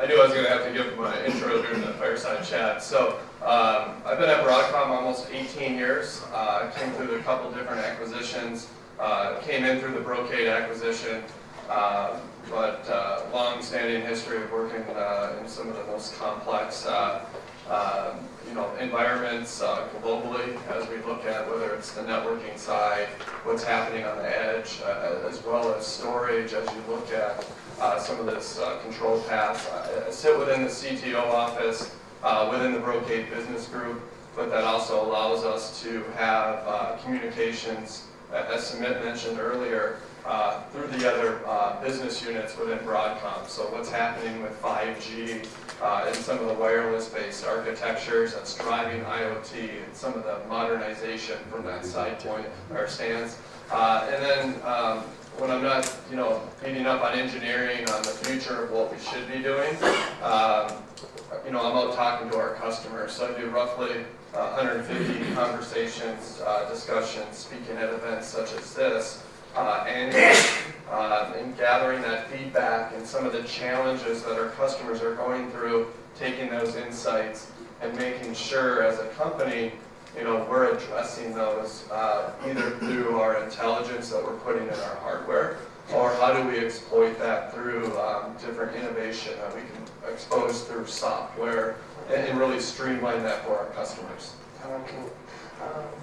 I knew I was going to have to give my intro during the fireside chat. So I've been at Broadcom almost 18 years. I came through a couple different acquisitions. Came in through the Brocade acquisition, but long-standing history of working in some of the most complex environments globally, as we look at whether it's the networking side, what's happening on the edge, as well as storage, as you look at some of this control paths. I sit within the CTO office, within the Brocade business group, but that also allows us to have communications, as Sumit mentioned earlier, through the other business units within Broadcom. So what's happening with 5G and some of the wireless-based architectures that's driving IoT and some of the modernization from that side point or stance. And then when I'm not, beating up on engineering on the future of what we should be doing, I'm out talking to our customers. So I do roughly 150 conversations, discussions, speaking at events such as this, and gathering that feedback and some of the challenges that our customers are going through, taking those insights and making sure as a company, we're addressing those either through our intelligence that we're putting in our hardware, or how do we exploit that through different innovation that we can expose through software and really streamline that for our customers. Okay.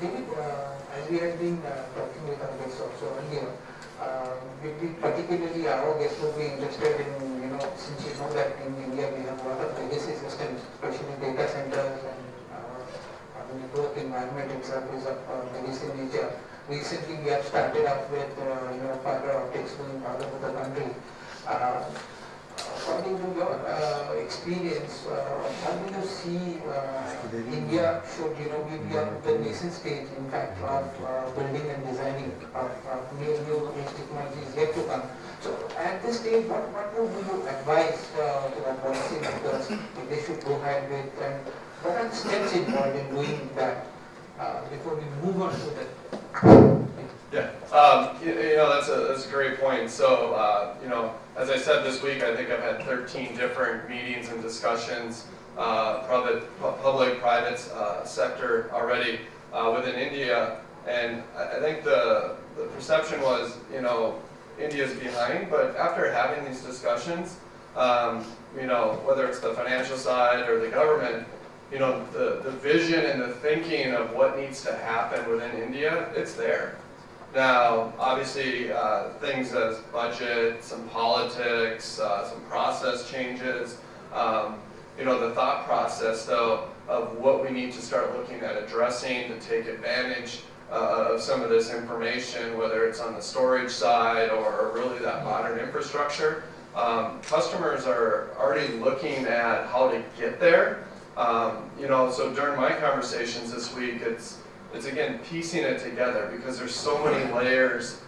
David, as we have been talking with our guests also earlier, particularly our guests would be interested in, since you know that in India we have a lot of legacy systems, especially data centers, and the network environment itself is of legacy nature. Recently we have started up with fiber optics being part of the country. According to your experience, how do you see India should be at the nascent stage, in fact, of building and designing of new age technologies yet to come? So at this stage, what would you advise to the policymakers if they should go ahead with, and what are the steps involved in doing that before we move on to that? Yeah, that's a great point. So, as I said this week, I think I've had 13 different meetings and discussions, public, private sector already within India, and I think the perception was, India's behind, but after having these discussions, whether it's the financial side or the government, the vision and the thinking of what needs to happen within India, it's there. Now, obviously, things as budget, some politics, some process changes, the thought process, though, of what we need to start looking at addressing to take advantage of some of this information, whether it's on the storage side or really that modern infrastructure. Customers are already looking at how to get there. So during my conversations this week, it's again piecing it together, because there's so many layers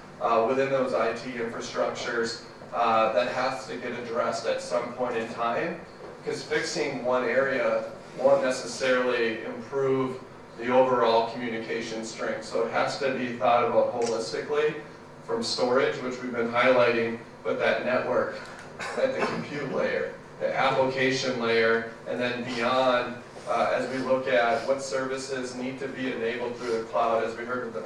within those IT infrastructures that has to get addressed at some point in time, because fixing one area won't necessarily improve the overall communication strength. So it has to be thought about holistically, from storage, which we've been highlighting, but that network at the compute layer, the application layer, and then beyond, as we look at what services need to be enabled through the cloud, as we heard with the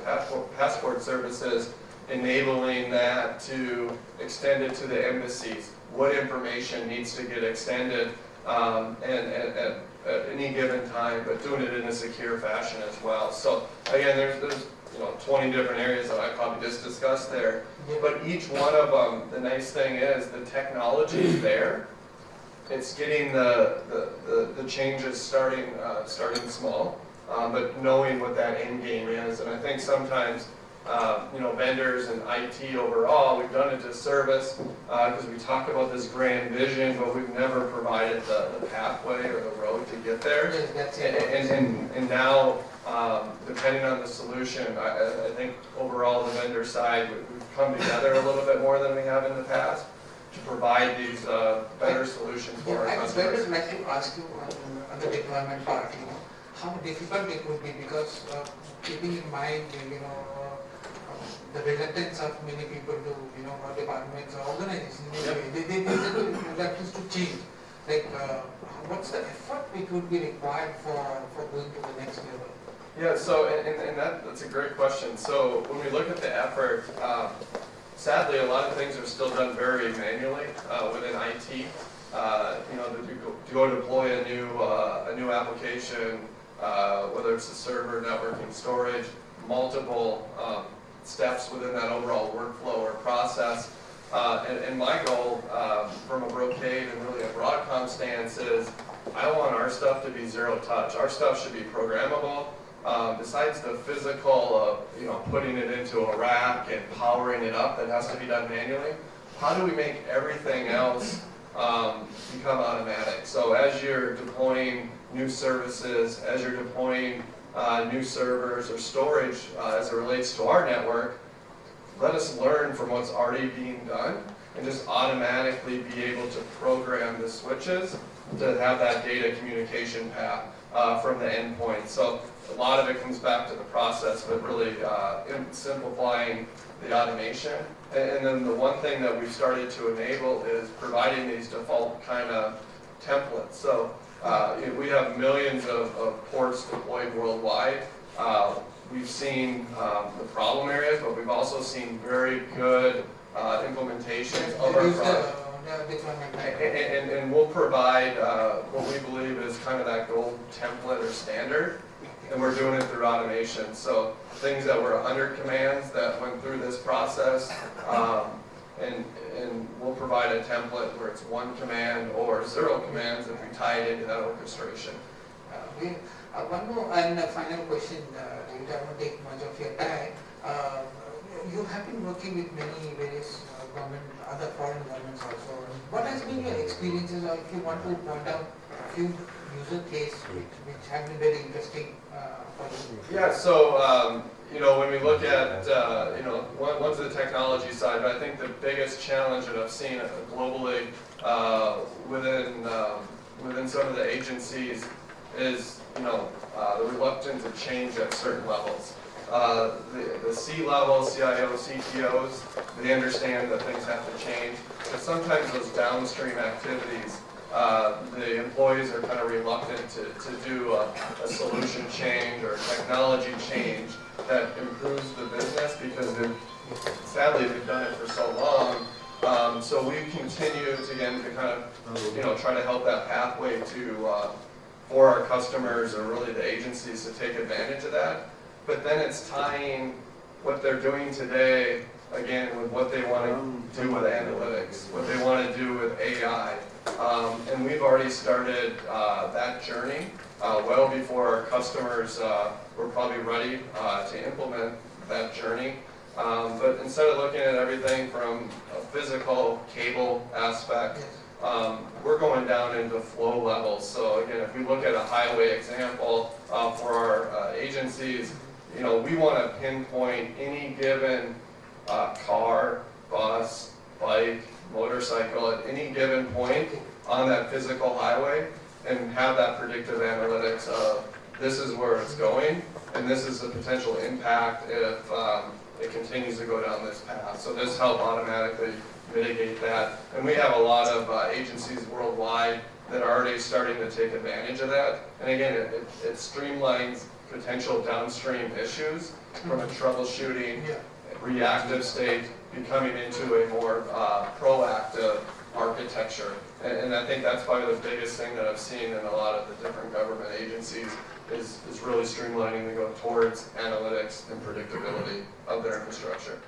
passport services, enabling that to extend it to the embassies, what information needs to get extended and at any given time, but doing it in a secure fashion as well. So again, there's 20 different areas that I probably just discussed there, but each one of them, the nice thing is the technology is there. It's getting the changes starting small, but knowing what that end game is. And I think sometimes, vendors and IT overall, we've done a disservice because we talk about this grand vision, but we've never provided the pathway or the road to get there. And now, depending on the solution, I think overall the vendor side, we've come together a little bit more than we have in the past to provide these better solutions for our customers. I would like to ask you on the deployment part, how difficult it would be, because keeping in mind, the reluctance of many people to, departments or organizations, they reluctance to change. like what's the effort which would be required for going to the next level? Yeah, so and that's a great question. So when we look at the effort, sadly a lot of things are still done very manually within IT. You know, to go deploy a new application, whether it's a server, networking, storage, multiple steps within that overall workflow or process. And my goal from a Brocade and really a Broadcom stance is I want our stuff to be zero touch. Our stuff should be programmable. Besides the physical of putting it into a rack and powering it up that has to be done manually, how do we make everything else become automatic? So as you're deploying new services, as you're deploying new servers or storage as it relates to our network, let us learn from what's already being done and just automatically be able to program the switches to have that data communication path from the endpoint. So a lot of it comes back to the process, but really simplifying the automation. And then the one thing that we've started to enable is providing these default kind of templates. So we have millions of ports deployed worldwide. We've seen the problem areas, but we've also seen very good implementations of our product. And we'll provide what we believe is kind of that gold template or standard, and we're doing it through automation. So things that were 100 commands that went through this process, and we'll provide a template where it's 1 command or 0 commands if we tie it into that orchestration. One more and a final question, David, I won't take much of your time. You have been working with many various other foreign governments also. What has been your experiences, or if you want to point out a few user cases which have been very interesting for you? Yeah, so when we look at one's the technology side, but I think the biggest challenge that I've seen globally within some of the agencies is the reluctance to change at certain levels. The C-level, CIOs, CTOs, they understand that things have to change, but sometimes those downstream activities, the employees are kind of reluctant to do a solution change or a technology change that improves the business because sadly they've done it for so long. So we continue to kind of try to help that pathway for our customers or really the agencies to take advantage of that. But then it's tying what they're doing today, again, with what they want to do with analytics, what they want to do with AI. And we've already started that journey well before our customers were probably ready to implement that journey. But instead of looking at everything from a physical cable aspect, we're going down into flow levels. So again, if we look at a highway example for our agencies, we want to pinpoint any given car, bus, bike, motorcycle at any given point on that physical highway and have that predictive analytics of this is where it's going and this is the potential impact if it continues to go down this path. So this helps automatically mitigate that. And we have a lot of agencies worldwide that are already starting to take advantage of that. And again, it streamlines potential downstream issues from a troubleshooting, reactive state, becoming into a more proactive architecture. And I think that's probably the biggest thing that I've seen in a lot of the different government agencies is really streamlining to go towards analytics and predictability of their infrastructure.